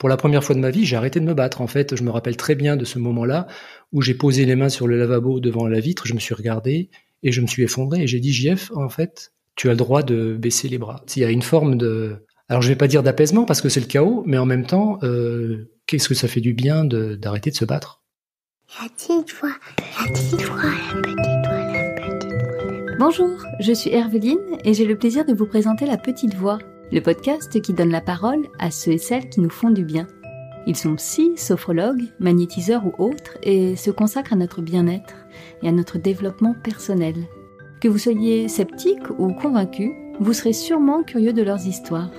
Pour la première fois de ma vie, j'ai arrêté de me battre. En fait, je me rappelle très bien de ce moment-là où j'ai posé les mains sur le lavabo devant la vitre, je me suis regardé et je me suis effondré et j'ai dit, JF, en fait, tu as le droit de baisser les bras. Il y a une forme de... Alors, je vais pas dire d'apaisement parce que c'est le chaos, mais en même temps, qu'est-ce que ça fait du bien d'arrêter de se battre? La petite voix, la petite voix, la petite voix, la petite voix. Bonjour, je suis Herveline et j'ai le plaisir de vous présenter La Petite Voix, le podcast qui donne la parole à ceux et celles qui nous font du bien. Ils sont psy, sophrologues, magnétiseurs ou autres et se consacrent à notre bien-être et à notre développement personnel. Que vous soyez sceptique ou convaincu, vous serez sûrement curieux de leurs histoires.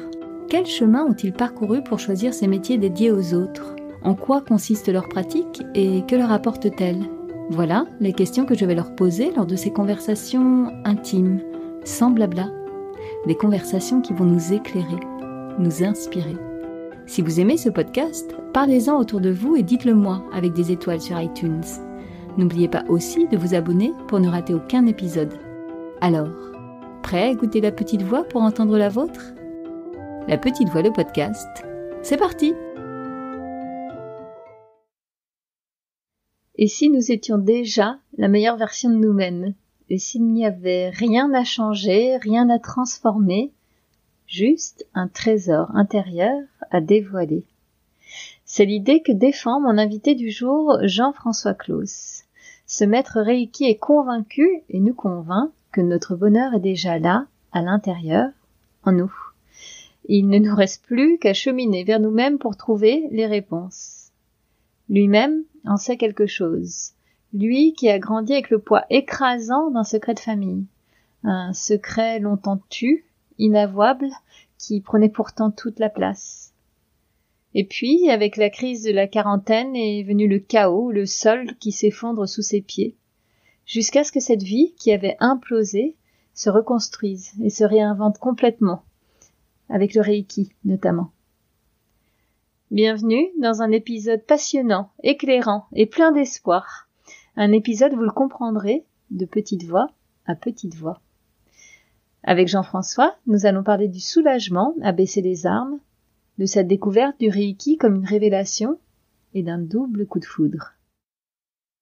Quel chemin ont-ils parcouru pour choisir ces métiers dédiés aux autres ? En quoi consiste leur pratique et que leur apporte-t-elle ? Voilà les questions que je vais leur poser lors de ces conversations intimes, sans blabla. Des conversations qui vont nous éclairer, nous inspirer. Si vous aimez ce podcast, parlez-en autour de vous et dites-le moi avec des étoiles sur iTunes. N'oubliez pas aussi de vous abonner pour ne rater aucun épisode. Alors, prêt à écouter La Petite Voix pour entendre la vôtre ? La Petite Voix, le podcast, c'est parti ! Et si nous étions déjà la meilleure version de nous-mêmes ? Et s'il n'y avait rien à changer, rien à transformer, juste un trésor intérieur à dévoiler. C'est l'idée que défend mon invité du jour, Jean-François Claus. Ce maître Reiki est convaincu et nous convainc que notre bonheur est déjà là, à l'intérieur, en nous. Il ne nous reste plus qu'à cheminer vers nous-mêmes pour trouver les réponses. Lui-même en sait quelque chose. Lui qui a grandi avec le poids écrasant d'un secret de famille. Un secret longtemps tu, inavouable, qui prenait pourtant toute la place. Et puis, avec la crise de la quarantaine, est venu le chaos, le sol qui s'effondre sous ses pieds. Jusqu'à ce que cette vie, qui avait implosé, se reconstruise et se réinvente complètement. Avec le Reiki, notamment. Bienvenue dans un épisode passionnant, éclairant et plein d'espoir. Un épisode, vous le comprendrez, de petite voix à petite voix. Avec Jean-François, nous allons parler du soulagement à baisser les armes, de sa découverte du Reiki comme une révélation et d'un double coup de foudre.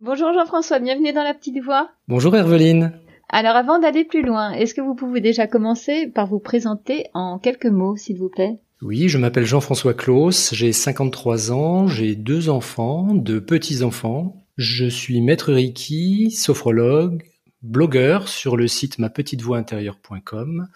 Bonjour Jean-François, bienvenue dans La Petite Voix. Bonjour Herveline. Alors avant d'aller plus loin, est-ce que vous pouvez déjà commencer par vous présenter en quelques mots, s'il vous plaît ? Oui, je m'appelle Jean-François Claus, j'ai 53 ans, j'ai 2 enfants, 2 petits-enfants. Je suis maître Reiki, sophrologue, blogueur sur le site mapetitevoixintérieure.com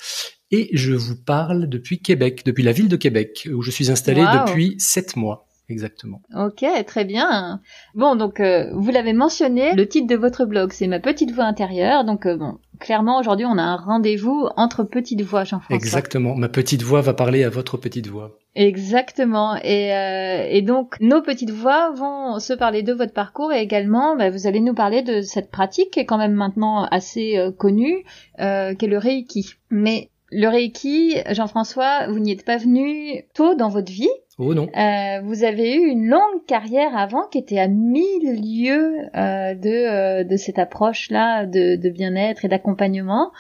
et je vous parle depuis Québec, depuis la ville de Québec, où je suis installé depuis 7 mois. Exactement. Ok, très bien. Bon, donc vous l'avez mentionné, le titre de votre blog, c'est Ma Petite Voix Intérieure. Donc bon, clairement aujourd'hui, on a un rendez-vous entre petites voix, Jean-François. Exactement. Ma petite voix va parler à votre petite voix. Exactement. Et donc nos petites voix vont se parler de votre parcours et également, vous allez nous parler de cette pratique qui est quand même maintenant assez connue, qui est le Reiki. Mais le Reiki, Jean-François, vous n'y êtes pas venu tôt dans votre vie. Oh non. Vous avez eu une longue carrière avant qui était à 1000 lieues de cette approche-là de bien-être et d'accompagnement.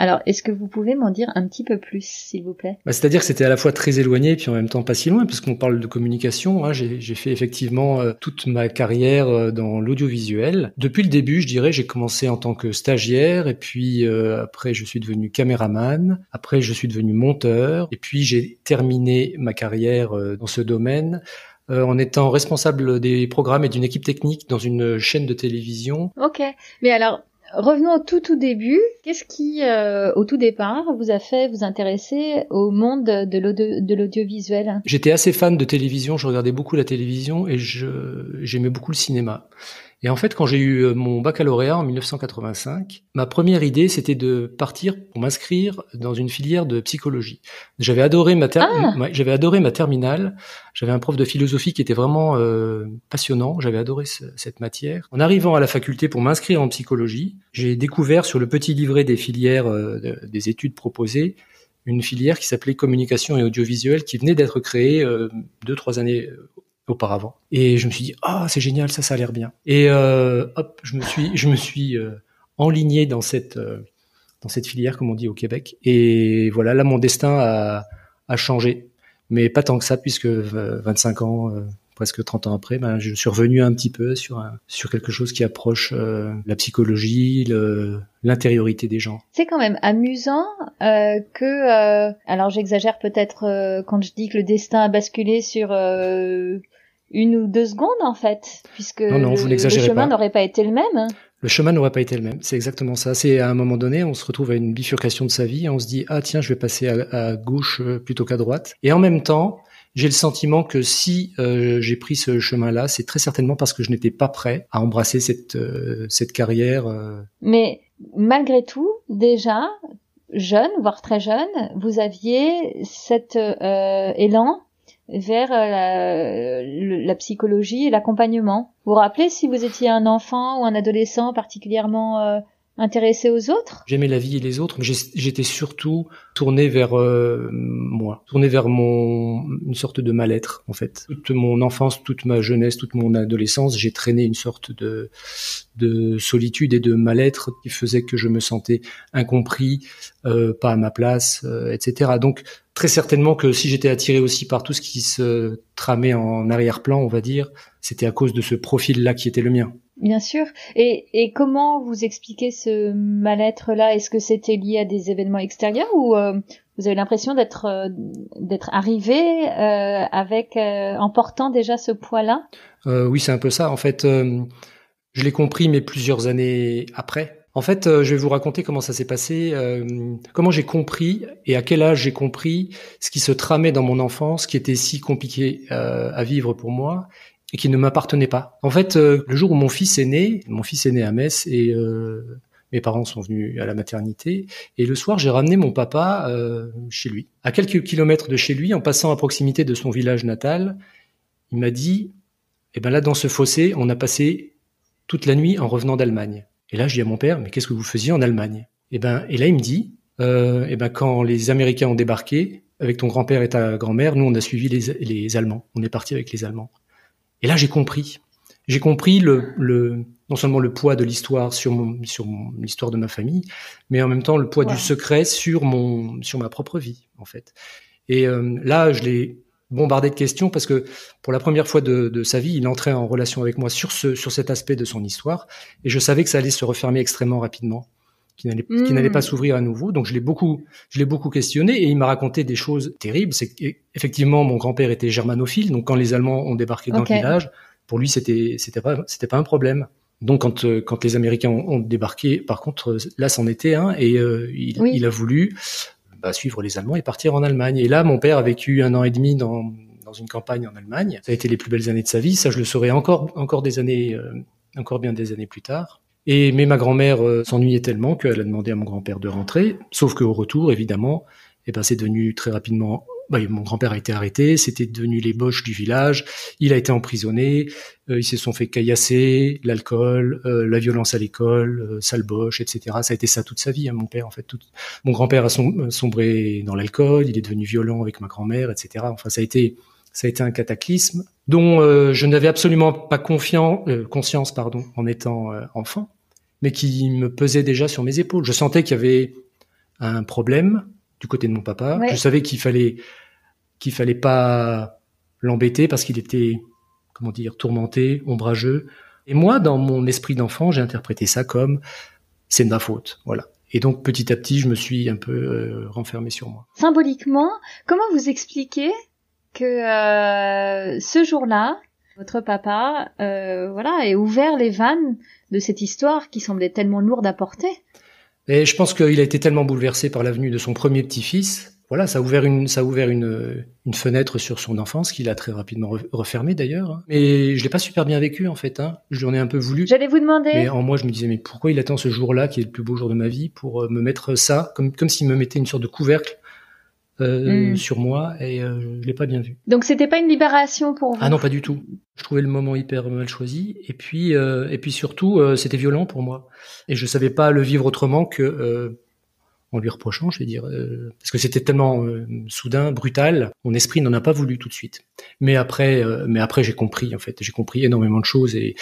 Alors, est-ce que vous pouvez m'en dire un petit peu plus, s'il vous plaît ? C'est-à-dire que c'était à la fois très éloigné et puis en même temps pas si loin, puisqu'on parle de communication. Hein, j'ai fait effectivement toute ma carrière dans l'audiovisuel. Depuis le début, je dirais, j'ai commencé en tant que stagiaire, et puis après je suis devenu caméraman, après je suis devenu monteur, et puis j'ai terminé ma carrière dans ce domaine en étant responsable des programmes et d'une équipe technique dans une chaîne de télévision. Ok, mais alors... revenons au tout début. Qu'est-ce qui, au tout départ, vous a fait vous intéresser au monde de l'audiovisuel ? J'étais assez fan de télévision, je regardais beaucoup la télévision et j'aimais beaucoup le cinéma. Et en fait, quand j'ai eu mon baccalauréat en 1985, ma première idée, c'était de partir pour m'inscrire dans une filière de psychologie. J'avais adoré ma terminale. J'avais un prof de philosophie qui était vraiment passionnant. J'avais adoré cette matière. En arrivant à la faculté pour m'inscrire en psychologie, j'ai découvert sur le petit livret des filières des études proposées une filière qui s'appelait communication et audiovisuel qui venait d'être créée 2-3 années auparavant. Et je me suis dit, c'est génial, ça a l'air bien. Et je me suis enligné dans cette filière, comme on dit au Québec. Et voilà, là, mon destin a changé. mais pas tant que ça, puisque 25 ans, presque 30 ans après, je suis revenu un petit peu sur quelque chose qui approche la psychologie, l'intériorité des gens. C'est quand même amusant alors j'exagère peut-être quand je dis que le destin a basculé sur 1 ou 2 secondes en fait, puisque non, vous n'exagérez le chemin pas. n'aurait pas été le même. Le chemin n'aurait pas été le même, c'est exactement ça. C'est à un moment donné, on se retrouve à une bifurcation de sa vie et on se dit « Ah tiens, je vais passer à gauche plutôt qu'à droite ». Et en même temps, j'ai le sentiment que si j'ai pris ce chemin-là, c'est très certainement parce que je n'étais pas prêt à embrasser cette carrière. Mais malgré tout, déjà, jeune, voire très jeune, vous aviez cet élan vers la psychologie et l'accompagnement. Vous vous rappelez si vous étiez un enfant ou un adolescent particulièrement intéressé aux autres? J'aimais la vie et les autres, mais j'étais surtout tourné vers moi, tourné vers une sorte de mal-être en fait. Toute mon enfance, toute ma jeunesse, toute mon adolescence, j'ai traîné une sorte de solitude et de mal-être qui faisait que je me sentais incompris, pas à ma place, etc. Donc très certainement que si j'étais attiré aussi par tout ce qui se tramait en arrière-plan, on va dire, c'était à cause de ce profil-là qui était le mien. Bien sûr. Et comment vous expliquez ce mal-être-là? Est-ce que c'était lié à des événements extérieurs ou vous avez l'impression d'être arrivé en portant déjà ce poids-là? Oui, c'est un peu ça. En fait, je l'ai compris, mais plusieurs années après. En fait, je vais vous raconter comment ça s'est passé, comment j'ai compris et à quel âge j'ai compris ce qui se tramait dans mon enfance, qui était si compliqué à vivre pour moi et qui ne m'appartenait pas. En fait, le jour où mon fils est né à Metz et mes parents sont venus à la maternité et le soir, j'ai ramené mon papa chez lui. À quelques kilomètres de chez lui, en passant à proximité de son village natal, il m'a dit « Eh ben là, dans ce fossé, on a passé toute la nuit en revenant d'Allemagne. » Et là, je dis à mon père, mais qu'est-ce que vous faisiez en Allemagne? Et là, il me dit, quand les Américains ont débarqué, avec ton grand-père et ta grand-mère, nous, on a suivi les Allemands. On est parti avec les Allemands. Et là, j'ai compris. J'ai compris non seulement le poids de l'histoire sur l'histoire de ma famille, mais en même temps le poids du secret sur ma propre vie, en fait. Et là, je l'ai bombardé de questions parce que pour la première fois de sa vie, il entrait en relation avec moi sur cet aspect de son histoire et je savais que ça allait se refermer extrêmement rapidement, qu'il n'allait pas s'ouvrir à nouveau. Donc je l'ai beaucoup questionné et il m'a raconté des choses terribles. C'est qu'effectivement mon grand-père était germanophile, donc quand les Allemands ont débarqué dans le village, pour lui c'était pas un problème. Donc quand les Américains ont débarqué, par contre là c'en était un et il a voulu suivre les Allemands et partir en Allemagne. Et là, mon père a vécu 1 an et demi dans une campagne en Allemagne. Ça a été les plus belles années de sa vie. Ça, je le saurai encore bien des années plus tard. Mais ma grand-mère s'ennuyait tellement qu'elle a demandé à mon grand-père de rentrer. Sauf qu'au retour, évidemment, c'est devenu très rapidement... mon grand-père a été arrêté, c'était devenu les boches du village, il a été emprisonné, ils se sont fait caillasser, l'alcool, la violence à l'école, sale boche, etc. Ça a été ça toute sa vie, mon père en fait. Mon grand-père a sombré dans l'alcool, il est devenu violent avec ma grand-mère, etc. Enfin, ça a été un cataclysme dont je n'avais absolument pas conscience en étant enfant, mais qui me pesait déjà sur mes épaules. Je sentais qu'il y avait un problème du côté de mon papa. Ouais. Je savais qu'il fallait pas l'embêter parce qu'il était, tourmenté, ombrageux. Et moi, dans mon esprit d'enfant, j'ai interprété ça comme c'est de ma faute, voilà. Et donc, petit à petit, je me suis un peu renfermé sur moi. Symboliquement, comment vous expliquez que ce jour-là, votre papa, ait ouvert les vannes de cette histoire qui semblait tellement lourde à porter? Et je pense qu'il a été tellement bouleversé par la venue de son premier petit-fils. Voilà, ça a ouvert une fenêtre sur son enfance qu'il a très rapidement refermée d'ailleurs. Mais je l'ai pas super bien vécu en fait. Je lui en ai un peu voulu. J'allais vous demander. Mais en moi, je me disais mais pourquoi il attend ce jour-là qui est le plus beau jour de ma vie pour me mettre ça comme s'il me mettait une sorte de couvercle sur moi et je l'ai pas bien vu. Donc c'était pas une libération pour vous? Ah non, pas du tout. Je trouvais le moment hyper mal choisi et puis surtout c'était violent pour moi et je savais pas le vivre autrement que en lui reprochant, je vais dire, parce que c'était tellement soudain, brutal. Mon esprit n'en a pas voulu tout de suite. Mais après j'ai compris en fait, j'ai compris énormément de choses et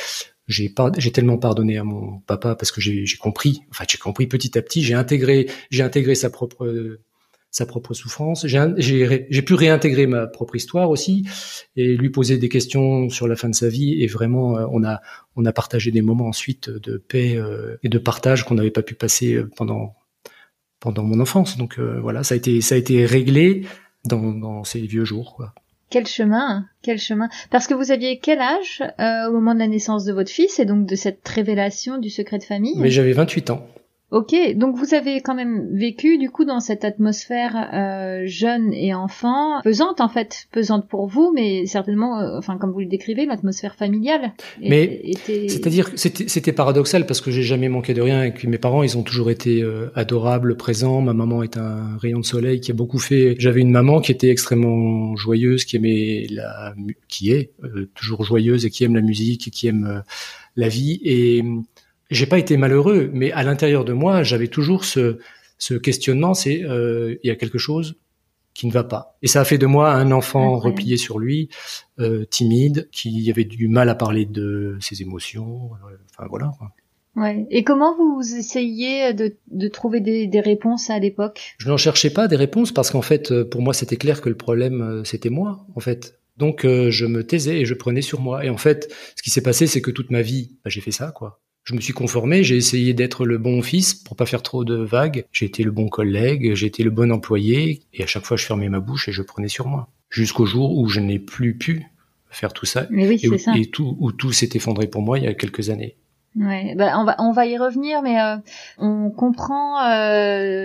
j'ai tellement pardonné à mon papa parce que j'ai compris petit à petit, j'ai intégré sa propre sa propre souffrance. J'ai pu réintégrer ma propre histoire aussi et lui poser des questions sur la fin de sa vie. Et vraiment, on a partagé des moments ensuite de paix et de partage qu'on n'avait pas pu passer pendant mon enfance. Donc voilà, ça a été réglé dans ces vieux jours, quoi. Quel chemin. Parce que vous aviez quel âge au moment de la naissance de votre fils et donc de cette révélation du secret de famille? Mais j'avais 28 ans. Ok, donc vous avez quand même vécu du coup dans cette atmosphère jeune et enfant, pesante pour vous, mais certainement, comme vous le décrivez, l'atmosphère familiale. C'est-à-dire que c'était paradoxal parce que j'ai jamais manqué de rien et que mes parents, ils ont toujours été adorables, présents. Ma maman est un rayon de soleil qui a beaucoup fait. J'avais une maman qui était extrêmement joyeuse, qui est toujours joyeuse et qui aime la musique et qui aime la vie et j'ai pas été malheureux, mais à l'intérieur de moi, j'avais toujours ce questionnement, c'est il y a quelque chose qui ne va pas. Et ça a fait de moi un enfant replié sur lui, timide, qui avait du mal à parler de ses émotions. Voilà. Ouais. Et comment vous essayiez de trouver des réponses à l'époque? Je n'en cherchais pas des réponses parce qu'en fait, pour moi, c'était clair que le problème, c'était moi, en fait. Donc, je me taisais et je prenais sur moi. Et en fait, ce qui s'est passé, c'est que toute ma vie, j'ai fait ça, quoi. Je me suis conformé, j'ai essayé d'être le bon fils pour pas faire trop de vagues. J'ai été le bon collègue, j'ai été le bon employé, et à chaque fois je fermais ma bouche et je prenais sur moi. Jusqu'au jour où je n'ai plus pu faire tout ça, et tout s'est effondré pour moi il y a quelques années. Ouais, on va y revenir, mais on comprend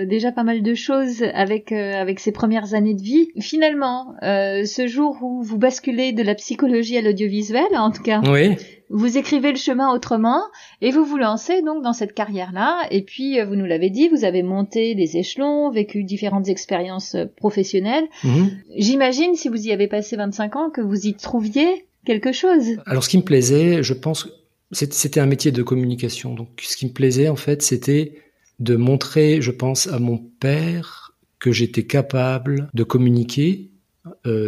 déjà pas mal de choses avec ces premières années de vie. Finalement, ce jour où vous basculez de la psychologie à l'audiovisuel, en tout cas, oui. Vous écrivez le chemin autrement et vous vous lancez donc dans cette carrière-là. Et puis, vous nous l'avez dit, vous avez monté des échelons, vécu différentes expériences professionnelles. Mmh. J'imagine, si vous y avez passé 25 ans, que vous y trouviez quelque chose. Alors, ce qui me plaisait, je pense, c'était un métier de communication. Donc, ce qui me plaisait, en fait, c'était de montrer, je pense, à mon père que j'étais capable de communiquer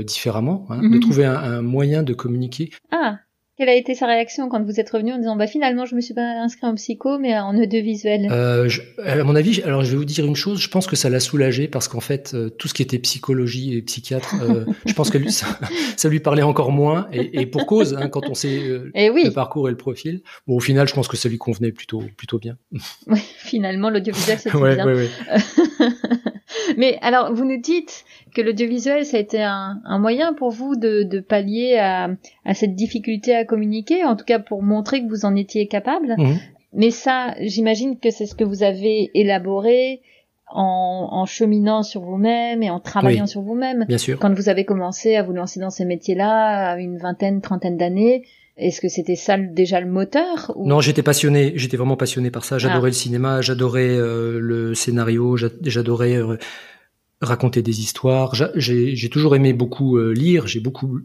différemment, de trouver un moyen de communiquer. Ah. Quelle a été sa réaction quand vous êtes revenu en disant finalement je me suis pas inscrit en psycho mais en audiovisuel? À mon avis, alors je vais vous dire une chose, je pense que ça l'a soulagé parce qu'en fait tout ce qui était psychologie et psychiatre, je pense que ça lui parlait encore moins et pour cause quand on sait le parcours et le profil. Bon, au final, je pense que ça lui convenait plutôt bien. Oui, finalement l'audiovisuel c'était bien. Ouais. Mais alors, vous nous dites que l'audiovisuel, ça a été un moyen pour vous de pallier à cette difficulté à communiquer, en tout cas pour montrer que vous en étiez capable. Mmh. Mais ça, j'imagine que c'est ce que vous avez élaboré en cheminant sur vous-même et en travaillant sur vous-même. Bien sûr. Quand vous avez commencé à vous lancer dans ces métiers-là à une trentaine d'années, est-ce que c'était ça déjà le moteur ou... Non, j'étais vraiment passionné par ça. J'adorais le cinéma, j'adorais le scénario, j'adorais raconter des histoires. J'ai toujours aimé beaucoup lire, j'ai beaucoup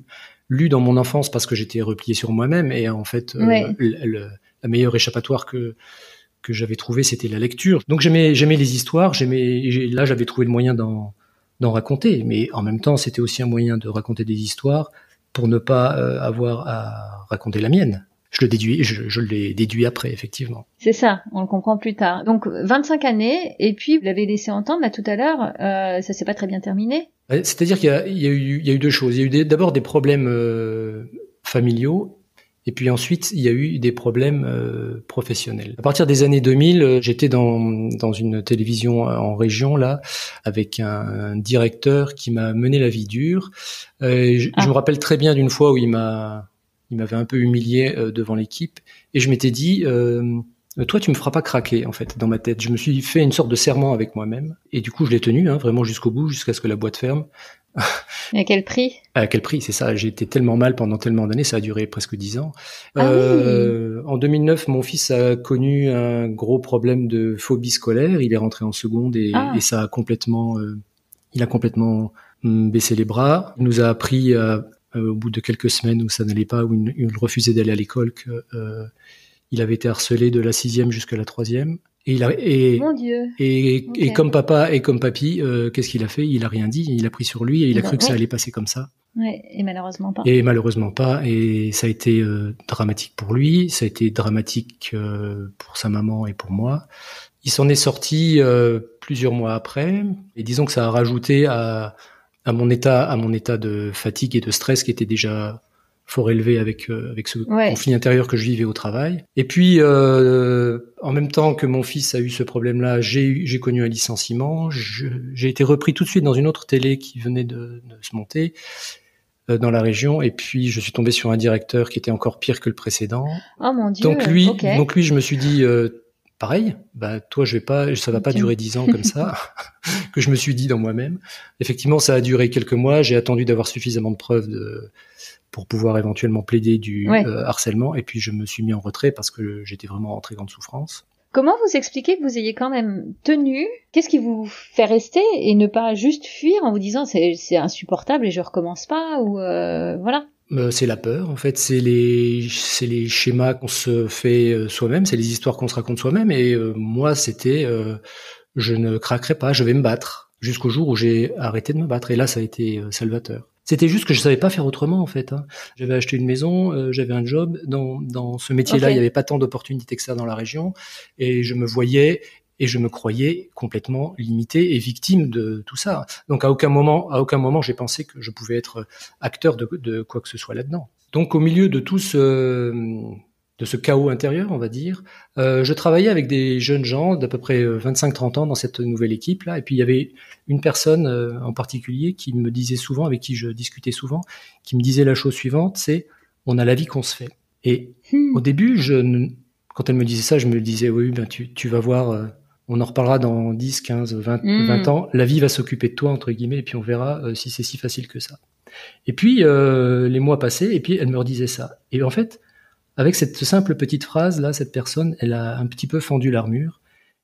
lu dans mon enfance parce que j'étais replié sur moi-même et en fait la meilleure échappatoire que j'avais trouvée, c'était la lecture. Donc j'aimais les histoires, là j'avais trouvé le moyen d'en raconter, mais en même temps c'était aussi un moyen de raconter des histoires pour ne pas avoir à raconter la mienne. Je l'ai déduit après, effectivement. C'est ça, on le comprend plus tard. Donc 25 années, et puis vous l'avez laissé entendre là tout à l'heure, ça s'est pas très bien terminé. C'est-à-dire qu'il y a eu deux choses. Il y a eu d'abord des problèmes familiaux, et puis ensuite il y a eu des problèmes professionnels. À partir des années 2000, j'étais dans une télévision en région là, avec un directeur qui m'a mené la vie dure. Je me rappelle très bien d'une fois où il m'avait un peu humilié devant l'équipe et je m'étais dit toi tu me feras pas craquer en fait dans ma tête. Je me suis fait une sorte de serment avec moi-même et du coup je l'ai tenu vraiment jusqu'au bout, jusqu'à ce que la boîte ferme. À quel prix? À quel prix, c'est ça. J'ai été tellement mal pendant tellement d'années, ça a duré presque 10 ans. Oui. En 2009, mon fils a connu un gros problème de phobie scolaire. Il est rentré en seconde et ça a complètement, il a complètement baissé les bras. Il nous a appris au bout de quelques semaines où ça n'allait pas, où il refusait d'aller à l'école, qu'il avait été harcelé de la 6e jusqu'à la 3e. Mon Dieu. Et comme papa et comme papy, qu'est-ce qu'il a fait? Il a rien dit, il a pris sur lui et il a cru que ça allait passer comme ça. Ouais, et malheureusement pas. Et malheureusement pas. Et ça a été dramatique pour lui, ça a été dramatique pour sa maman et pour moi. Il s'en est sorti plusieurs mois après. Et disons que ça a rajouté à mon état de fatigue et de stress qui était déjà fort élevé avec ce conflit intérieur que je vivais au travail. Et puis, en même temps que mon fils a eu ce problème-là, j'ai connu un licenciement. J'ai été repris tout de suite dans une autre télé qui venait de se monter dans la région. Et puis, je suis tombé sur un directeur qui était encore pire que le précédent. Oh mon Dieu. Donc lui, je me suis dit, pareil, toi, ça va pas durer 10 ans comme ça. Que je me suis dit dans moi-même. Effectivement, ça a duré quelques mois. J'ai attendu d'avoir suffisamment de preuves pour pouvoir éventuellement plaider du harcèlement. Et puis, je me suis mis en retrait parce que j'étais vraiment en très grande souffrance. Comment vous expliquez que vous ayez quand même tenu? Qu'est-ce qui vous fait rester et ne pas juste fuir en vous disant c'est insupportable et je recommence pas ou voilà? C'est la peur, en fait. C'est les schémas qu'on se fait soi-même. C'est les histoires qu'on se raconte soi-même. Et moi, c'était je ne craquerai pas, je vais me battre. Jusqu'au jour où j'ai arrêté de me battre. Et là, ça a été salvateur. C'était juste que je savais pas faire autrement, en fait. J'avais acheté une maison, j'avais un job. Dans ce métier-là, il n'y avait pas tant d'opportunités que ça dans la région. Et je me voyais et je me croyais complètement limité et victime de tout ça. Donc à aucun moment, j'ai pensé que je pouvais être acteur de quoi que ce soit là-dedans. Donc au milieu de tout ce chaos intérieur, on va dire, je travaillais avec des jeunes gens d'à peu près 25-30 ans dans cette nouvelle équipe-là. Et puis il y avait une personne en particulier qui me disait souvent, avec qui je discutais souvent, qui me disait la chose suivante, c'est « on a la vie qu'on se fait ». Et au début, quand elle me disait ça, je me disais « oui, tu vas voir, on en reparlera dans 10, 15, 20 ans, la vie va s'occuper de toi, entre guillemets, et puis on verra si c'est si facile que ça ». Et puis les mois passaient, et puis elle me redisait ça. Et en fait, avec cette simple petite phrase là, cette personne, elle a un petit peu fendu l'armure.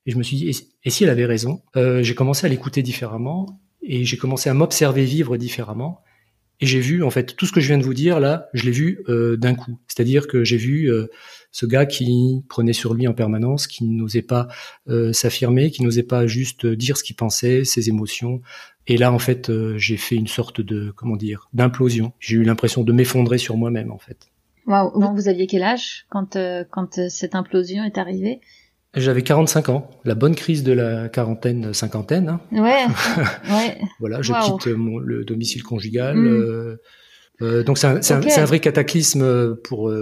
Et je me suis dit, et si elle avait raison? J'ai commencé à l'écouter différemment et j'ai commencé à m'observer vivre différemment. Et j'ai vu, en fait, tout ce que je viens de vous dire là, je l'ai vu d'un coup. C'est-à-dire que j'ai vu ce gars qui prenait sur lui en permanence, qui n'osait pas s'affirmer, qui n'osait pas juste dire ce qu'il pensait, ses émotions. Et là, en fait, j'ai fait une sorte d'implosion. J'ai eu l'impression de m'effondrer sur moi-même, en fait. Waouh. Vous aviez quel âge quand cette implosion est arrivée? J'avais 45 ans, la bonne crise de la quarantaine, cinquantaine. Hein. Ouais. Voilà, je quitte le domicile conjugal. Donc c'est un vrai cataclysme pour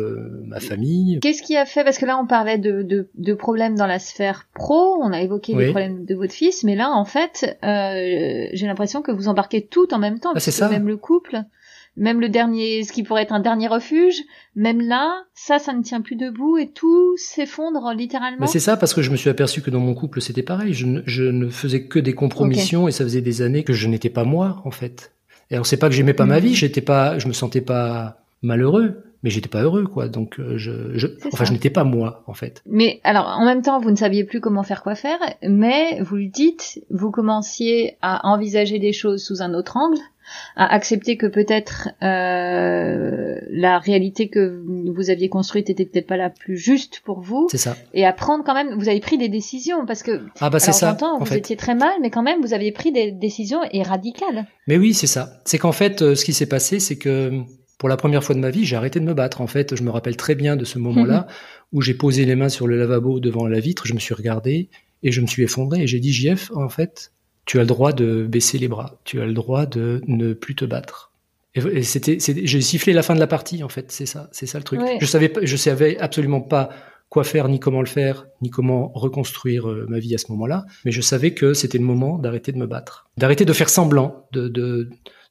ma famille. Qu'est-ce qui a fait, parce que là on parlait de problèmes dans la sphère pro, on a évoqué les problèmes de votre fils, mais là en fait j'ai l'impression que vous embarquez tout en même temps, c'est ça. Même le couple, même le dernier, ce qui pourrait être un dernier refuge, même là, ça ne tient plus debout et tout s'effondre littéralement. Mais c'est ça, parce que je me suis aperçu que dans mon couple c'était pareil, je ne faisais que des compromissions et ça faisait des années que je n'étais pas moi en fait. Et alors c'est pas que j'aimais pas ma vie, je me sentais pas malheureux, mais j'étais pas heureux quoi. Donc je n'étais pas moi en fait. Mais alors en même temps, vous ne saviez plus comment faire quoi faire, mais vous le dites, vous commenciez à envisager des choses sous un autre angle, à accepter que peut-être la réalité que vous aviez construite était peut-être pas la plus juste pour vous. C'est ça. Et à prendre quand même, vous avez pris des décisions parce que c'est ça. J'entends, vous étiez très mal, mais quand même vous aviez pris des décisions et radicales. Mais oui, c'est ça. C'est qu'en fait, ce qui s'est passé, c'est que pour la première fois de ma vie, j'ai arrêté de me battre. En fait, je me rappelle très bien de ce moment-là où j'ai posé les mains sur le lavabo devant la vitre, je me suis regardé et je me suis effondré et j'ai dit JF, en fait, tu as le droit de baisser les bras, tu as le droit de ne plus te battre. Et j'ai sifflé la fin de la partie, en fait, c'est ça le truc. Oui. Je savais absolument pas quoi faire, ni comment le faire, ni comment reconstruire ma vie à ce moment-là, mais je savais que c'était le moment d'arrêter de me battre, d'arrêter de faire semblant, de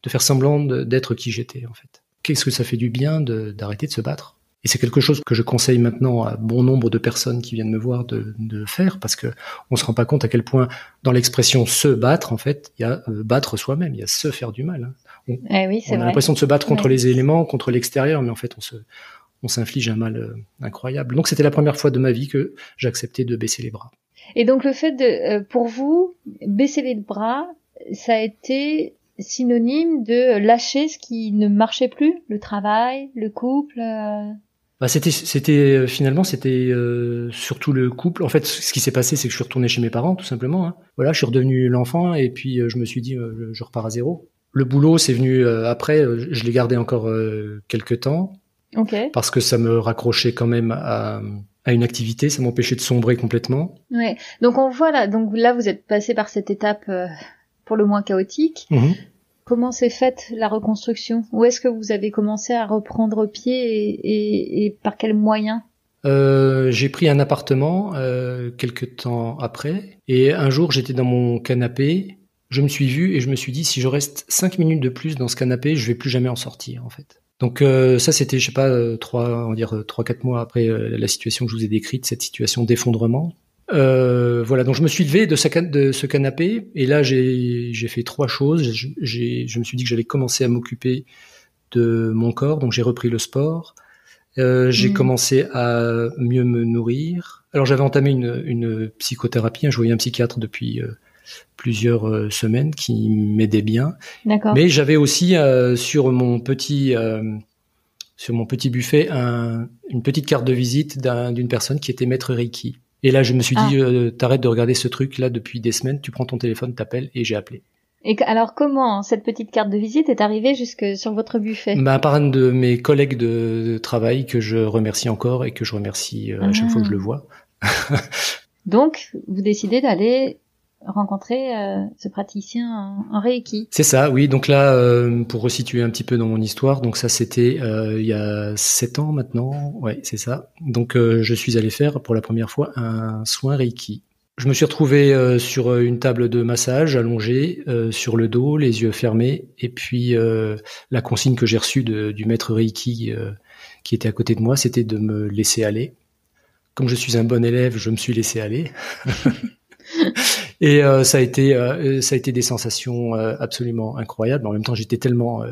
faire semblant d'être qui j'étais, en fait. Qu'est-ce que ça fait du bien d'arrêter de se battre? Et c'est quelque chose que je conseille maintenant à bon nombre de personnes qui viennent me voir de faire, parce que on se rend pas compte à quel point dans l'expression se battre, en fait, il y a battre soi-même, il y a se faire du mal. Hein. On a l'impression de se battre contre les éléments, contre l'extérieur, mais en fait, on s'inflige un mal incroyable. Donc c'était la première fois de ma vie que j'acceptais de baisser les bras. Et donc le fait de, pour vous, baisser les bras, ça a été synonyme de lâcher ce qui ne marchait plus, le travail, le couple. C'était finalement surtout le couple. En fait, ce qui s'est passé, c'est que je suis retourné chez mes parents, tout simplement. Hein. Voilà, je suis redevenu l'enfant et puis je me suis dit, je repars à zéro. Le boulot, c'est venu après. Je l'ai gardé encore quelques temps Ok. parce que ça me raccrochait quand même à une activité. Ça m'empêchait de sombrer complètement. Ouais. Donc on voit là. Donc là, vous êtes passé par cette étape pour le moins chaotique. Mhm. Comment s'est faite la reconstruction? Où est-ce que vous avez commencé à reprendre pied et par quels moyens? J'ai pris un appartement quelques temps après. Et un jour, j'étais dans mon canapé. Je me suis vu et je me suis dit, si je reste 5 minutes de plus dans ce canapé, je vais plus jamais en sortir, en fait. Donc ça, c'était, je sais pas, 3-4 mois après la situation que je vous ai décrite, cette situation d'effondrement. Voilà, donc je me suis levé de ce canapé et là, j'ai fait 3 choses. Je me suis dit que j'allais commencer à m'occuper de mon corps, donc j'ai repris le sport. J'ai commencé à mieux me nourrir. Alors j'avais entamé une psychothérapie, je voyais un psychiatre depuis plusieurs semaines qui m'aidait bien. D'accord. Mais j'avais aussi sur mon petit buffet une petite carte de visite d'une personne qui était maître Reiki. Et là je me suis dit t'arrêtes de regarder ce truc là depuis des semaines, tu prends ton téléphone, t'appelles, et j'ai appelé. Et alors comment cette petite carte de visite est arrivée jusque sur votre buffet? Par un de mes collègues de travail que je remercie encore et que je remercie à chaque fois que je le vois. Donc vous décidez d'aller rencontrer ce praticien en Reiki. C'est ça, oui. Donc là, pour resituer un petit peu dans mon histoire, donc ça c'était il y a 7 ans maintenant, ouais, c'est ça. Donc je suis allé faire pour la première fois un soin Reiki. Je me suis retrouvé sur une table de massage, allongé, sur le dos, les yeux fermés, et puis la consigne que j'ai reçue du maître Reiki qui était à côté de moi, c'était de me laisser aller. Comme je suis un bon élève, je me suis laissé aller. Et ça a été des sensations absolument incroyables. En même temps, j'étais tellement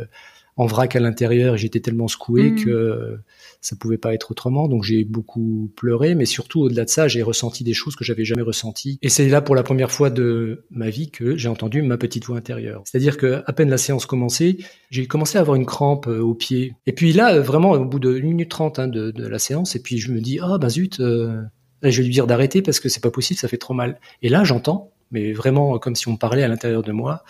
en vrac à l'intérieur, j'étais tellement secoué que ça pouvait pas être autrement. Donc j'ai beaucoup pleuré, mais surtout au-delà de ça, j'ai ressenti des choses que j'avais jamais ressenties. Et c'est là pour la première fois de ma vie que j'ai entendu ma petite voix intérieure. C'est-à-dire que à peine la séance commençait, j'ai commencé à avoir une crampe au pied. Et puis là, vraiment au bout de 1 minute 30 de la séance, et puis je me dis zut. Là, je vais lui dire d'arrêter parce que c'est pas possible, ça fait trop mal. Et là, j'entends, mais vraiment comme si on me parlait à l'intérieur de moi,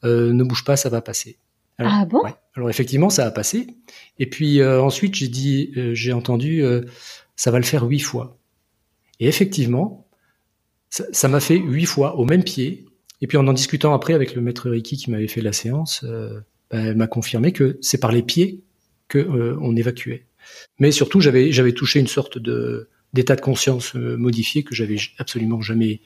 ne bouge pas, ça va passer. Alors, ah bon? Ouais. Alors effectivement, ça a passé. Et puis ensuite, j'ai entendu, ça va le faire 8 fois. Et effectivement, ça m'a fait 8 fois au même pied. Et puis en discutant après avec le maître Reiki qui m'avait fait la séance, elle m'a confirmé que c'est par les pieds que on évacuait. Mais surtout, j'avais touché une sorte d'état de conscience modifié que j'avais absolument jamais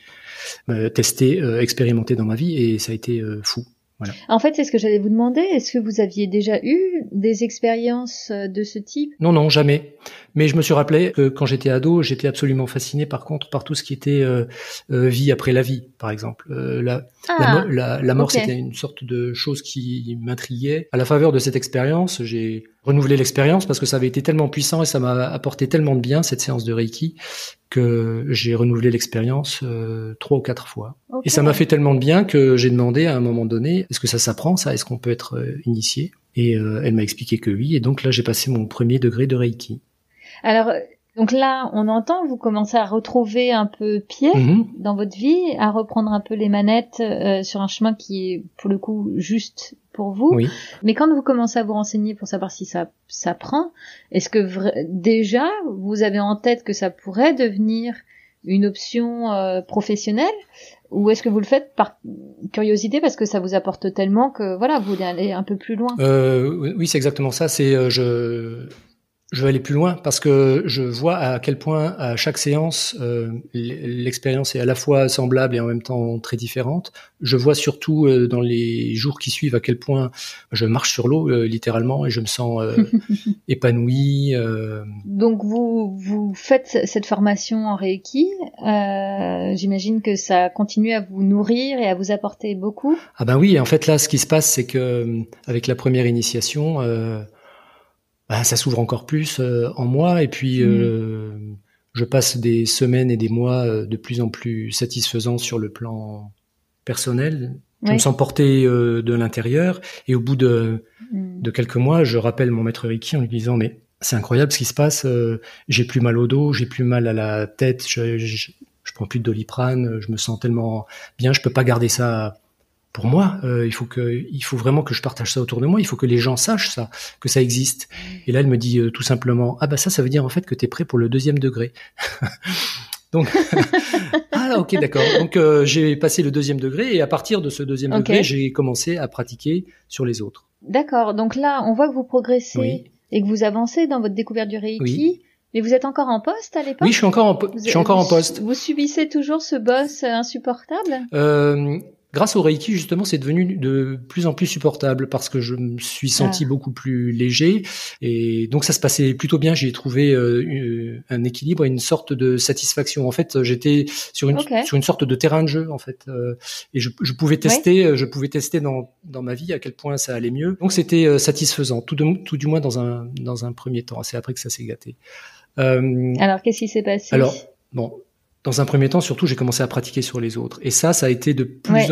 testé, expérimenté dans ma vie, et ça a été fou. Voilà. En fait, c'est ce que j'allais vous demander. Est-ce que vous aviez déjà eu des expériences de ce type? Non, jamais. Mais je me suis rappelé que quand j'étais ado, j'étais absolument fasciné par contre par tout ce qui était vie après la vie, par exemple. La mort, okay. C'était une sorte de chose qui m'intriguait. À la faveur de cette expérience, j'ai renouvelé l'expérience parce que ça avait été tellement puissant et ça m'a apporté tellement de bien, cette séance de Reiki, que j'ai renouvelé l'expérience 3 ou 4 fois. Okay. Et ça m'a fait tellement de bien que j'ai demandé à un moment donné, est-ce que ça s'apprend ça? Est-ce qu'on peut être initié? Et elle m'a expliqué que oui. Et donc là, j'ai passé mon premier degré de Reiki. Alors, donc là, on entend, vous commencez à retrouver un peu pied dans votre vie, à reprendre un peu les manettes sur un chemin qui est, pour le coup, juste pour vous. Oui. Mais quand vous commencez à vous renseigner pour savoir si ça prend, est-ce que déjà, vous avez en tête que ça pourrait devenir une option professionnelle, ou est-ce que vous le faites par curiosité parce que ça vous apporte tellement que voilà, vous voulez aller un peu plus loin? Oui, c'est exactement ça. C'est je veux aller plus loin parce que je vois à quel point à chaque séance l'expérience est à la fois semblable et en même temps très différente. Je vois surtout dans les jours qui suivent à quel point je marche sur l'eau littéralement et je me sens épanoui. Donc vous faites cette formation en Reiki. J'imagine que ça continue à vous nourrir et à vous apporter beaucoup. Ah ben oui, en fait là ce qui se passe c'est que avec la première initiation ça s'ouvre encore plus en moi et puis je passe des semaines et des mois de plus en plus satisfaisants sur le plan personnel. Je me sens porté de l'intérieur et au bout de quelques mois, je rappelle mon maître Reiki en lui disant mais c'est incroyable ce qui se passe, j'ai plus mal au dos, j'ai plus mal à la tête, je prends plus de Doliprane, je me sens tellement bien, je peux pas garder ça pour moi, il faut vraiment que je partage ça autour de moi. Il faut que les gens sachent ça, que ça existe. Et là, elle me dit tout simplement, ah bah ça veut dire en fait que t'es prêt pour le 2e degré. Donc, ah ok, d'accord. Donc j'ai passé le 2e degré et à partir de ce 2e degré, j'ai commencé à pratiquer sur les autres. D'accord. Donc là, on voit que vous progressez Oui. et que vous avancez dans votre découverte du Reiki. Oui. Mais vous êtes encore en poste à l'époque? Oui, je suis encore en poste. Vous subissez toujours ce boss insupportable? Grâce au Reiki, justement, c'est devenu de plus en plus supportable parce que je me suis senti beaucoup plus léger et donc ça se passait plutôt bien. J'ai trouvé un équilibre et une sorte de satisfaction. En fait, j'étais sur une sorte de terrain de jeu en fait et je pouvais tester, dans ma vie à quel point ça allait mieux. Donc c'était satisfaisant, tout du moins dans un premier temps. C'est après que ça s'est gâté. Alors qu'est-ce qui s'est passé? Alors bon. Dans un premier temps, surtout, j'ai commencé à pratiquer sur les autres. Et ça a été de plus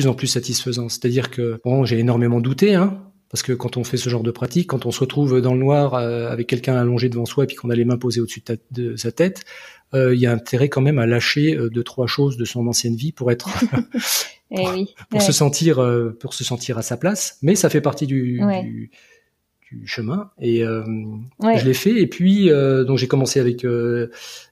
en plus satisfaisant. C'est-à-dire que, bon, j'ai énormément douté, hein, parce que quand on fait ce genre de pratique, quand on se retrouve dans le noir avec quelqu'un allongé devant soi et puis qu'on a les mains posées au-dessus de sa tête, il y a intérêt quand même à lâcher 2-3 choses de son ancienne vie pour être, pour se sentir à sa place. Mais ça fait partie du chemin et je l'ai fait et puis donc j'ai commencé avec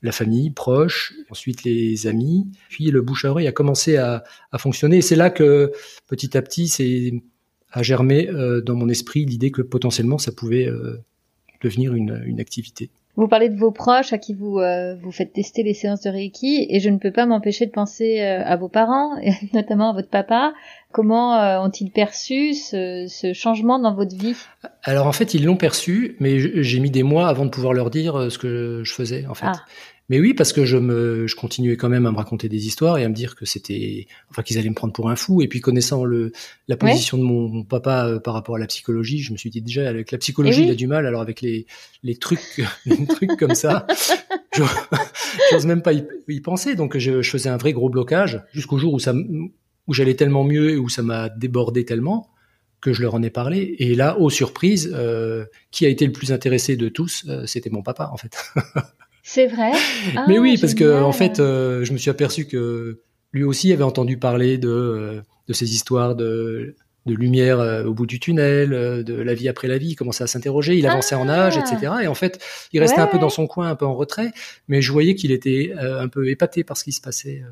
la famille proche, ensuite les amis, puis le bouche à oreille a commencé à fonctionner et c'est là que petit à petit a germé dans mon esprit l'idée que potentiellement ça pouvait devenir une activité. Vous parlez de vos proches à qui vous faites tester les séances de Reiki et je ne peux pas m'empêcher de penser à vos parents, et notamment à votre papa. Comment ont-ils perçu ce changement dans votre vie? Alors en fait, ils l'ont perçu, mais j'ai mis des mois avant de pouvoir leur dire ce que je faisais en fait. Mais oui, parce que je continuais quand même à me raconter des histoires et à me dire que qu'ils allaient me prendre pour un fou. Et puis connaissant la position de mon papa par rapport à la psychologie, je me suis dit déjà avec la psychologie il a du mal, alors avec les trucs, les trucs comme ça, j'ose même pas y penser. Donc je faisais un vrai gros blocage jusqu'au jour où j'allais tellement mieux et où ça m'a débordé tellement que je leur en ai parlé. Et là, aux surprises, qui a été le plus intéressé de tous, c'était mon papa en fait. C'est vrai. Mais oui, parce que en fait, je me suis aperçu que lui aussi avait entendu parler de ces histoires de lumière au bout du tunnel, de la vie après la vie. Il commençait à s'interroger, il avançait en âge, etc. Et en fait, il restait un peu dans son coin, un peu en retrait, mais je voyais qu'il était un peu épaté par ce qui se passait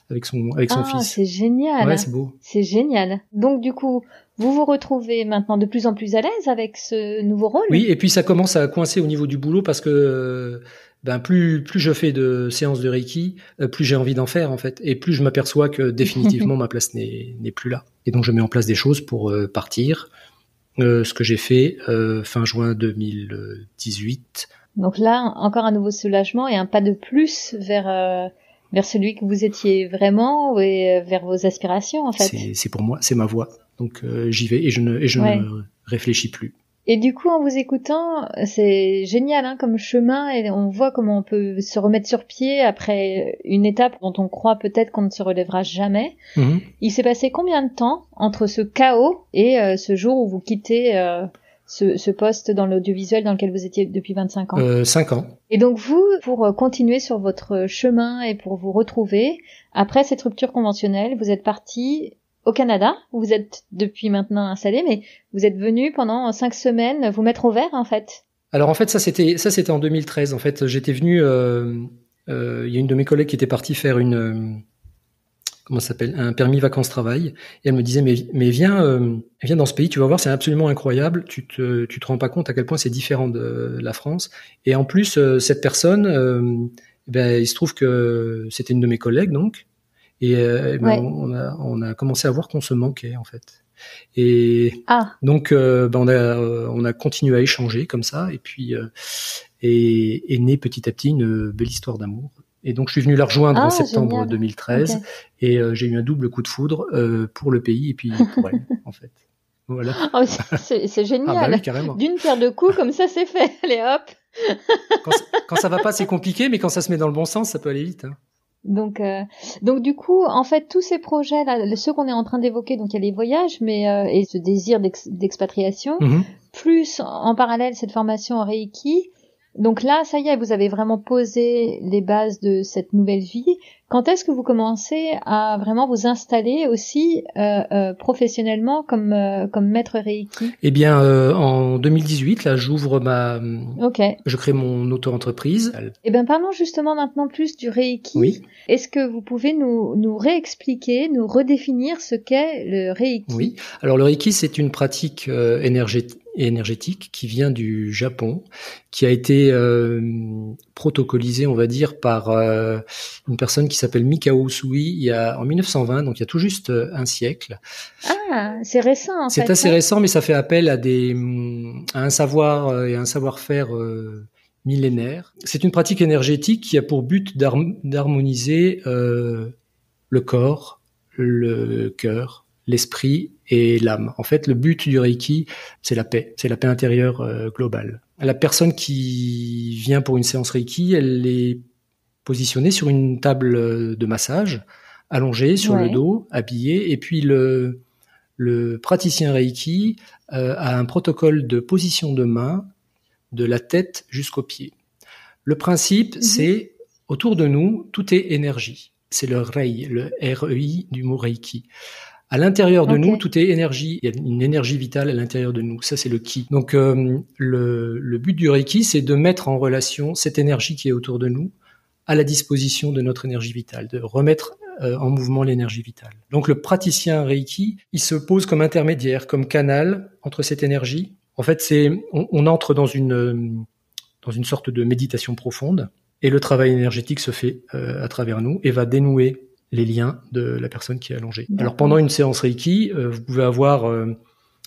avec son fils. C'est génial. Ouais, c'est beau. C'est génial. Donc du coup, vous vous retrouvez maintenant de plus en plus à l'aise avec ce nouveau rôle? Oui, et puis ça commence à coincer au niveau du boulot parce que plus je fais de séances de Reiki, plus j'ai envie d'en faire en fait, et plus je m'aperçois que définitivement ma place n'est plus là. Et donc je mets en place des choses pour partir. Ce que j'ai fait fin juin 2018. Donc là, encore un nouveau soulagement et un pas de plus vers celui que vous étiez vraiment et vers vos aspirations en fait. C'est pour moi, c'est ma voie. Donc j'y vais et je ne réfléchis plus. Et du coup, en vous écoutant, c'est génial comme chemin et on voit comment on peut se remettre sur pied après une étape dont on croit peut-être qu'on ne se relèvera jamais. Mmh. Il s'est passé combien de temps entre ce chaos et ce jour où vous quittez ce poste dans l'audiovisuel dans lequel vous étiez depuis 25 ans? 5 ans. Et donc vous, pour continuer sur votre chemin et pour vous retrouver, après cette rupture conventionnelle, vous êtes parti au Canada, où vous êtes depuis maintenant installé, mais vous êtes venu pendant 5 semaines vous mettre au vert, en fait. Alors, en fait, ça c'était en 2013. En fait, j'étais venu, il y a une de mes collègues qui était partie faire un permis vacances-travail. Et elle me disait, mais viens dans ce pays, tu vas voir, c'est absolument incroyable. Tu te rends pas compte à quel point c'est différent de la France. Et en plus, cette personne, il se trouve que c'était une de mes collègues, donc. Et on a commencé à voir qu'on se manquait en fait. Et donc on a continué à échanger comme ça et puis est née petit à petit une belle histoire d'amour. Et donc je suis venu la rejoindre en septembre 2013 et j'ai eu un double coup de foudre pour le pays et puis pour elle en fait. Voilà. Oh, c'est génial. Ah bah oui, carrément. D'une pierre deux coups comme ça c'est fait. Allez hop. Quand ça va pas c'est compliqué mais quand ça se met dans le bon sens ça peut aller vite. Hein. Donc du coup, en fait, tous ces projets-là, ceux qu'on est en train d'évoquer, donc il y a les voyages, mais et ce désir d'expatriation, plus en parallèle cette formation en Reiki. Donc là, ça y est, vous avez vraiment posé les bases de cette nouvelle vie. Quand est-ce que vous commencez à vraiment vous installer aussi professionnellement comme maître Reiki? Eh bien, en 2018, là, Ok. je crée mon auto-entreprise. Eh bien, parlons justement maintenant plus du Reiki. Oui. Est-ce que vous pouvez nous réexpliquer, nous redéfinir ce qu'est le Reiki? Oui. Alors, le Reiki, c'est une pratique énergétique qui vient du Japon, qui a été protocolisée, on va dire, par une personne qui s'appelle Mikao Usui en 1920, donc il y a tout juste un siècle. Ah, c'est récent en fait. C'est assez récent, mais ça fait appel à un savoir et un savoir-faire millénaire. C'est une pratique énergétique qui a pour but d'harmoniser le corps, le cœur, l'esprit et l'âme. En fait, le but du Reiki, c'est la paix intérieure globale. La personne qui vient pour une séance Reiki, elle est positionnée sur une table de massage, allongée sur le dos, habillée, et puis le praticien Reiki a un protocole de position de main de la tête jusqu'aux pieds. Le principe, c'est autour de nous, tout est énergie. C'est le Rei, le R-E-I du mot Reiki. À l'intérieur de nous, tout est énergie. Il y a une énergie vitale à l'intérieur de nous. Ça, c'est le Ki. Donc, le but du Reiki, c'est de mettre en relation cette énergie qui est autour de nous à la disposition de notre énergie vitale, de remettre en mouvement l'énergie vitale. Donc, le praticien Reiki, il se pose comme intermédiaire, comme canal entre cette énergie. En fait, on entre dans une sorte de méditation profonde et le travail énergétique se fait à travers nous et va dénouer les liens de la personne qui est allongée. D'accord. Alors pendant une séance Reiki, vous pouvez avoir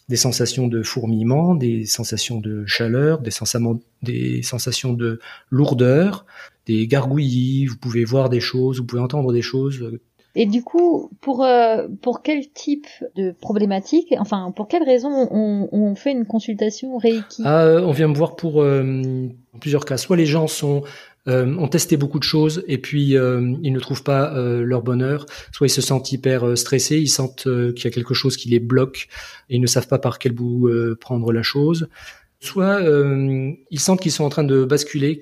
des sensations de fourmillement, des sensations de chaleur, des sensations de lourdeur, des gargouillis, vous pouvez voir des choses, vous pouvez entendre des choses. Et du coup, pour quel type de problématique, enfin pour quelle raison on fait une consultation Reiki? On vient me voir pour plusieurs cas. Soit les gens ont testé beaucoup de choses et puis ils ne trouvent pas leur bonheur. Soit ils se sentent hyper stressés, ils sentent qu'il y a quelque chose qui les bloque et ils ne savent pas par quel bout prendre la chose. Soit ils sentent qu'ils sont en train de basculer,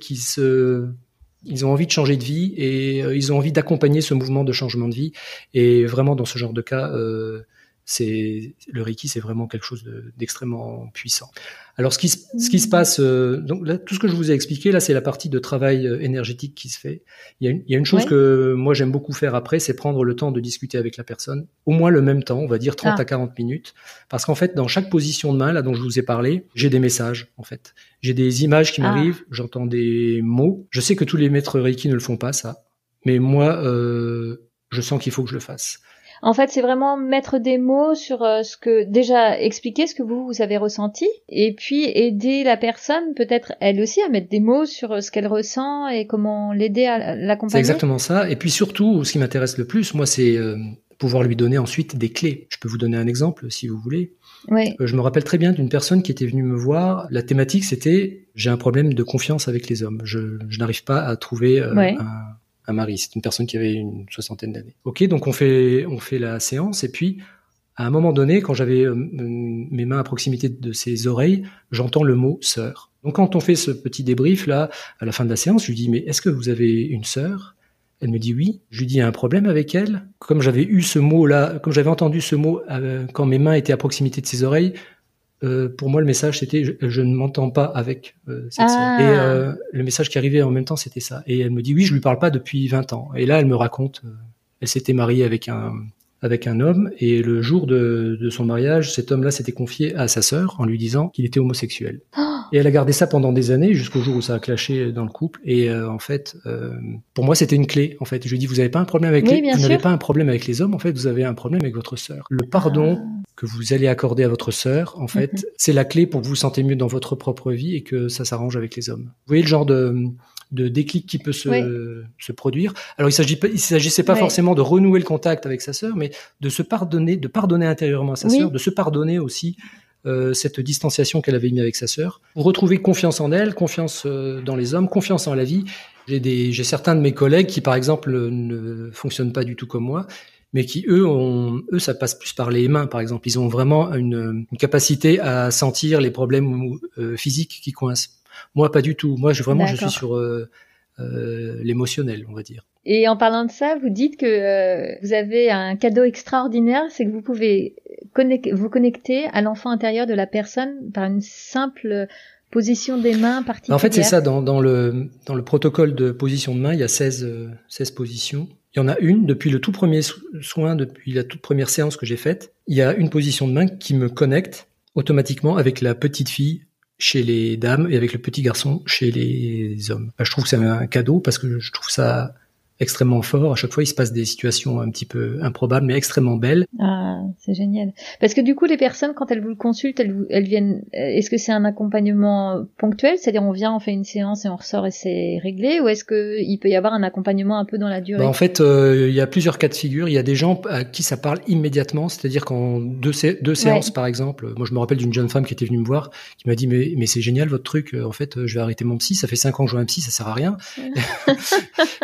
ils ont envie de changer de vie et ils ont envie d'accompagner ce mouvement de changement de vie. Et vraiment, dans ce genre de cas, le Reiki, c'est vraiment quelque chose d'extrêmement puissant. Alors, ce qui se passe, donc là, tout ce que je vous ai expliqué, là, c'est la partie de travail énergétique qui se fait. Il y a une chose que moi, j'aime beaucoup faire après, c'est prendre le temps de discuter avec la personne, au moins le même temps, on va dire 30 à 40 minutes. Parce qu'en fait, dans chaque position de main, là, dont je vous ai parlé, j'ai des messages, en fait. J'ai des images qui m'arrivent, j'entends des mots. Je sais que tous les maîtres Reiki ne le font pas, ça. Mais moi, je sens qu'il faut que je le fasse. En fait, c'est vraiment mettre des mots sur expliquer ce que vous avez ressenti, et puis aider la personne, peut-être elle aussi, à mettre des mots sur ce qu'elle ressent et comment l'aider à l'accompagner. C'est exactement ça. Et puis surtout, ce qui m'intéresse le plus, moi, c'est pouvoir lui donner ensuite des clés. Je peux vous donner un exemple, si vous voulez. Oui. Je me rappelle très bien d'une personne qui était venue me voir. La thématique, c'était « j'ai un problème de confiance avec les hommes. Je n'arrive pas à trouver un mari ». C'est une personne qui avait une 60aine d'années. Ok, donc on fait la séance et puis à un moment donné, quand j'avais mes mains à proximité de ses oreilles, j'entends le mot sœur. Donc quand on fait ce petit débrief là, à la fin de la séance, je lui dis mais est-ce que vous avez une sœur ? Elle me dit oui. Je lui dis il y a un problème avec elle. Comme j'avais eu ce mot là, comme j'avais entendu ce mot quand mes mains étaient à proximité de ses oreilles. Pour moi, le message, c'était je ne m'entends pas avec cette sœur. Et le message qui arrivait en même temps, c'était ça. Et elle me dit, oui, je lui parle pas depuis 20 ans. Et là, elle me raconte, elle s'était mariée avec un homme, et le jour de son mariage, cet homme-là s'était confié à sa sœur en lui disant qu'il était homosexuel. Et elle a gardé ça pendant des années, jusqu'au jour où ça a clashé dans le couple. Et en fait, pour moi, c'était une clé. En fait, je lui dis, vous n'avez pas un problème avec vous n'avez pas un problème avec les hommes. En fait, vous avez un problème avec votre sœur. Le pardon que vous allez accorder à votre sœur, en fait, c'est la clé pour que vous vous sentez mieux dans votre propre vie et que ça s'arrange avec les hommes. Vous voyez le genre de déclic qui peut se produire. Alors, il s'agissait pas forcément de renouer le contact avec sa sœur, mais de pardonner intérieurement à sa sœur, de se pardonner aussi cette distanciation qu'elle avait mise avec sa sœur, pour retrouver confiance en elle, confiance dans les hommes, confiance en la vie. J'ai certains de mes collègues qui, par exemple, ne fonctionnent pas du tout comme moi, mais qui, eux, ça passe plus par les mains, par exemple. Ils ont vraiment une capacité à sentir les problèmes physiques qui coincent. Moi, pas du tout. Moi, je suis sur l'émotionnel, on va dire. Et en parlant de ça, vous dites que vous avez un cadeau extraordinaire, c'est que vous pouvez vous connecter à l'enfant intérieur de la personne par une simple position des mains particulière. En fait, c'est ça. Dans le protocole de position de main, il y a 16 positions. Il y en a une, depuis le tout premier soin, depuis la toute première séance que j'ai faite, il y a une position de main qui me connecte automatiquement avec la petite fille chez les dames et avec le petit garçon chez les hommes. Je trouve que c'est un cadeau parce que je trouve ça extrêmement fort. À chaque fois, il se passe des situations un petit peu improbables, mais extrêmement belles. Ah, c'est génial. Parce que du coup, les personnes, quand elles vous consultent, elles viennent. Est-ce que c'est un accompagnement ponctuel, c'est-à-dire on vient, on fait une séance et on ressort et c'est réglé, ou est-ce que il peut y avoir un accompagnement un peu dans la durée? En fait, il y a plusieurs cas de figure. Il y a des gens à qui ça parle immédiatement, c'est-à-dire qu'en deux séances, par exemple. Moi, je me rappelle d'une jeune femme qui était venue me voir, qui m'a dit mais c'est génial votre truc. En fait, je vais arrêter mon psy. Ça fait 5 ans que je vois un psy, ça sert à rien.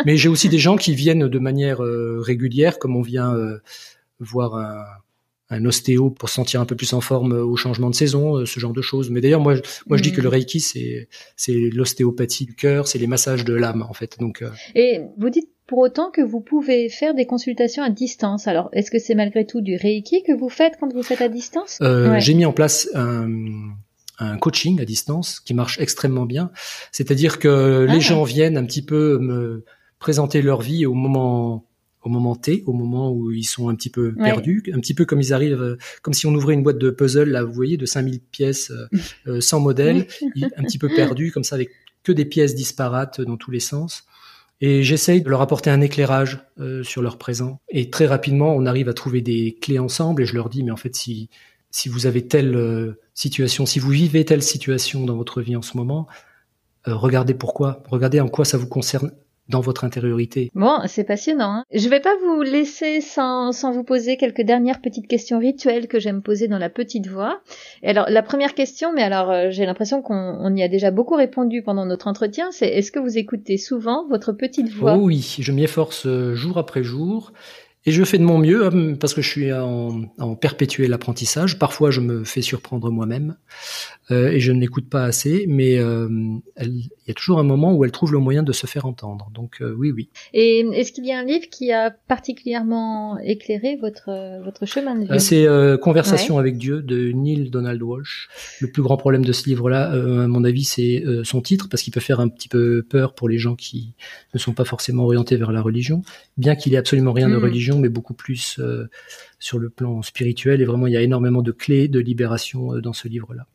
Mais j'ai aussi des gens qui viennent de manière régulière, comme on vient voir un ostéo pour se sentir un peu plus en forme au changement de saison, ce genre de choses. Mais d'ailleurs, moi je dis que le Reiki, c'est l'ostéopathie du cœur, c'est les massages de l'âme, en fait. Donc, Et vous dites pour autant que vous pouvez faire des consultations à distance. Alors, est-ce que c'est malgré tout du Reiki que vous faites quand vous faites à distance? J'ai mis en place un coaching à distance qui marche extrêmement bien. C'est-à-dire que les gens viennent un petit peu me présenter leur vie au moment T, au moment où ils sont un petit peu perdus, un petit peu comme ils arrivent, comme si on ouvrait une boîte de puzzle, là, vous voyez, de 5000 pièces, sans modèle, un petit peu perdus, comme ça, avec que des pièces disparates dans tous les sens. Et j'essaye de leur apporter un éclairage sur leur présent. Et très rapidement, on arrive à trouver des clés ensemble, et je leur dis, mais en fait, si vous avez telle situation, si vous vivez telle situation dans votre vie en ce moment, regardez pourquoi, regardez en quoi ça vous concerne dans votre intériorité. Bon, c'est passionnant. Hein. Je vais pas vous laisser sans vous poser quelques dernières petites questions rituelles que j'aime poser dans la petite voix. Et alors, la première question, mais alors j'ai l'impression qu'on y a déjà beaucoup répondu pendant notre entretien, c'est est-ce que vous écoutez souvent votre petite voix? Oh oui, je m'y efforce jour après jour. Et je fais de mon mieux parce que je suis en perpétuel apprentissage. Parfois, je me fais surprendre moi-même et je ne l'écoute pas assez. Mais il y a toujours un moment où elle trouve le moyen de se faire entendre. Donc oui. Et est-ce qu'il y a un livre qui a particulièrement éclairé votre chemin de vie? C'est Conversation avec Dieu de Neale Donald Walsch. Le plus grand problème de ce livre-là, à mon avis, c'est son titre, parce qu'il peut faire un petit peu peur pour les gens qui ne sont pas forcément orientés vers la religion, bien qu'il ait absolument rien de religion, mais beaucoup plus sur le plan spirituel. Et vraiment, il y a énormément de clés de libération dans ce livre-là.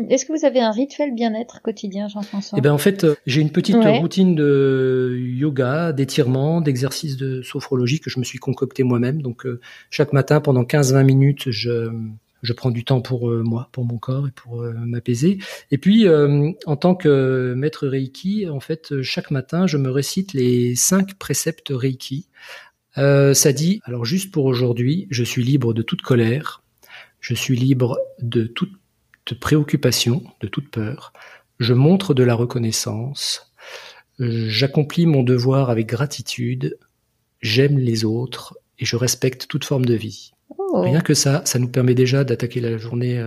Est-ce que vous avez un rituel bien-être quotidien, Jean-François? En fait, j'ai une petite routine de yoga, d'étirement, d'exercices de sophrologie que je me suis concocté moi-même. Donc, chaque matin, pendant 15-20 minutes, je prends du temps pour moi, pour mon corps et pour m'apaiser. Et puis, en tant que maître Reiki, en fait, chaque matin, je me récite les 5 préceptes Reiki. Ça dit, alors juste pour aujourd'hui, je suis libre de toute colère, je suis libre de toute préoccupation, de toute peur, je montre de la reconnaissance, j'accomplis mon devoir avec gratitude, j'aime les autres et je respecte toute forme de vie. Rien que ça nous permet déjà d'attaquer la journée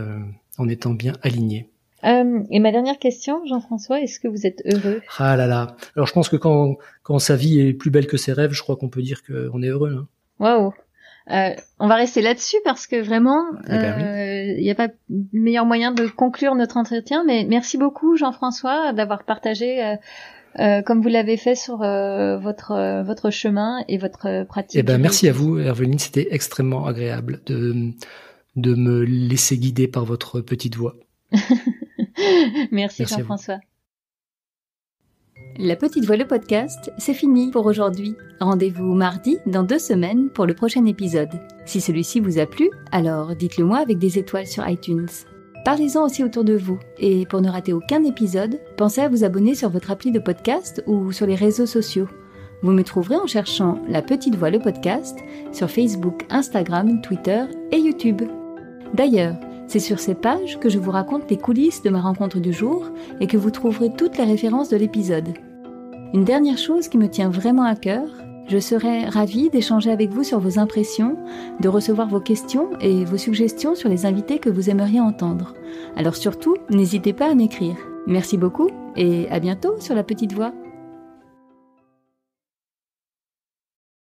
en étant bien alignés. Et ma dernière question, Jean-François, est-ce que vous êtes heureux? Ah là là. Alors je pense que quand sa vie est plus belle que ses rêves, je crois qu'on peut dire qu'on est heureux. Hein. Waouh. On va rester là-dessus parce que vraiment, il n'y a pas meilleur moyen de conclure notre entretien. Mais merci beaucoup, Jean-François, d'avoir partagé, comme vous l'avez fait, sur votre chemin et votre pratique. Merci à vous, Herveline. C'était extrêmement agréable de me laisser guider par votre petite voix. Merci Jean-François. La Petite Voix, le podcast, c'est fini pour aujourd'hui. Rendez-vous mardi dans 2 semaines pour le prochain épisode. Si celui-ci vous a plu, alors dites-le moi avec des étoiles sur iTunes. Parlez-en aussi autour de vous. Et pour ne rater aucun épisode, pensez à vous abonner sur votre appli de podcast ou sur les réseaux sociaux. Vous me trouverez en cherchant La Petite Voix, le podcast sur Facebook, Instagram, Twitter et YouTube. D'ailleurs, c'est sur ces pages que je vous raconte les coulisses de ma rencontre du jour et que vous trouverez toutes les références de l'épisode. Une dernière chose qui me tient vraiment à cœur, je serais ravie d'échanger avec vous sur vos impressions, de recevoir vos questions et vos suggestions sur les invités que vous aimeriez entendre. Alors surtout, n'hésitez pas à m'écrire. Merci beaucoup et à bientôt sur La Petite Voix.